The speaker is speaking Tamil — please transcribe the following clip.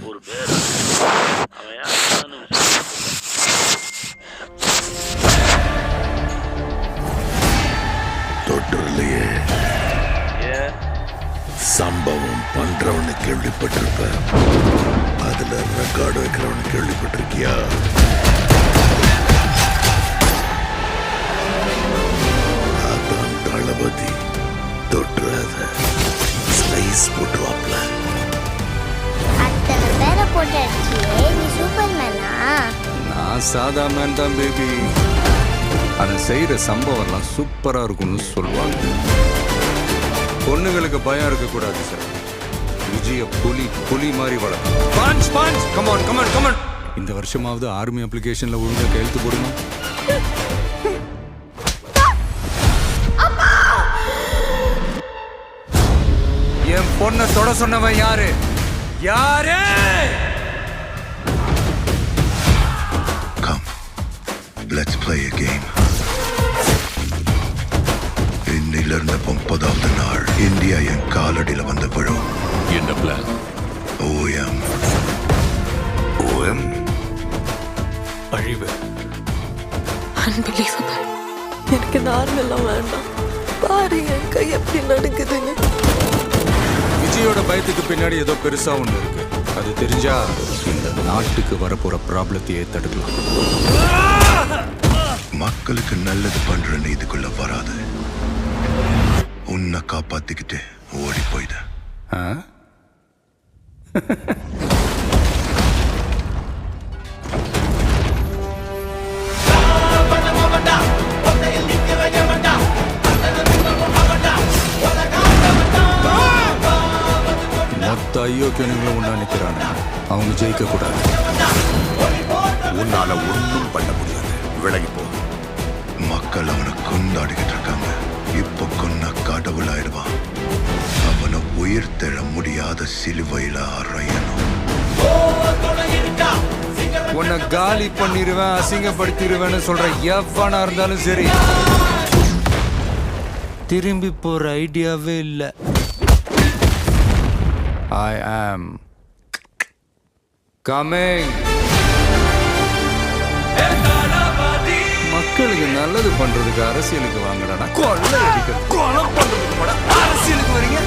ஒரு பேர் அவன் யாருன்னு தொற்றுலையே சம்பவம் பண்றவனு கேள்விப்பட்டிருப்ப, அதுல ரெக்கார்டு வைக்கிறவனு கேள்விப்பட்டிருக்கியா? அதான் தளபதி. தொட்டுறாத, ஸ்லைஸ் போட்டுவாப்ல. அத்தனை பேரை போட்டு அடிச்சியே, நீ சூப்பர்மேனா? நான் சாதா மேன் தான் பேபி. அதை செய்யற சம்பவம்லாம் சூப்பரா இருக்கும்னு சொல்லுவாங்க. பொண்ணுங்களுக்கு பயம் இருக்கக்கூடாது சார். விஜய புலி மாதிரி வளர்க்கும். Come on come on come on. இந்த வருஷமாவது ஆர்மி அப்ளிகேஷன்ல ஒழுங்கா கையெழுத்து போடுமா? என் பொண்ணை தொட சொன்னவன் யாரு? யாரு? Come, let's play a game. இன்னிலிருந்து 30வது நாள் இந்தியா என் காலடியில வந்து விழும். என்ன பிளான்? ஓஎம். ஓஎம் அழிவு. அன்பிலீவபிள். எனக்கு இந்த ஆர்மி எல்லாம் வேண்டாம். பாரு என் கை எப்படி நடக்குதுன்னு. விஜயோட பயத்துக்கு பின்னாடி ஏதோ பெருசா ஒண்ணு இருக்கு. அது தெரிஞ்சா இந்த நாட்டுக்கு வரப்போற ப்ராப்ளத்தையே தடுக்கலாம். மக்களுக்கு நல்லது பண்ற இதுக்குள்ள வராது. உன்னை காப்பாத்திக்கிட்டு ஓடி போயிட. மொத்த ஐயோக்கியனுங்களும் ஒண்ணா நிக்கிறாங்க. அவங்க ஜெயிக்க கூடாது. உன்னால ஒன்றும் பண்ண முடியாது. விலகி போ. மக்கள் அவனை கொண்டாடிக்கிட்டு இருக்காங்க. இப்ப கொன்ன கடவுளாயிடுவான். அவனை உயிர் தெழ முடியாத சிலுவையில அறையணும். உன்னை காலி பண்ணிடுவேன், அசிங்கப்படுத்திடுவேன்னு சொல்ற எவனா இருந்தாலும் சரி, திரும்பி போற ஐடியாவே இல்லை. I am coming. மக்களுக்கு நல்லது பண்றதுக்கு அரசியலுக்கு வாங்கடா. கொலை அடிக்கிறது, கொலை பண்றதுக்கு அரசியலுக்கு வரீங்க.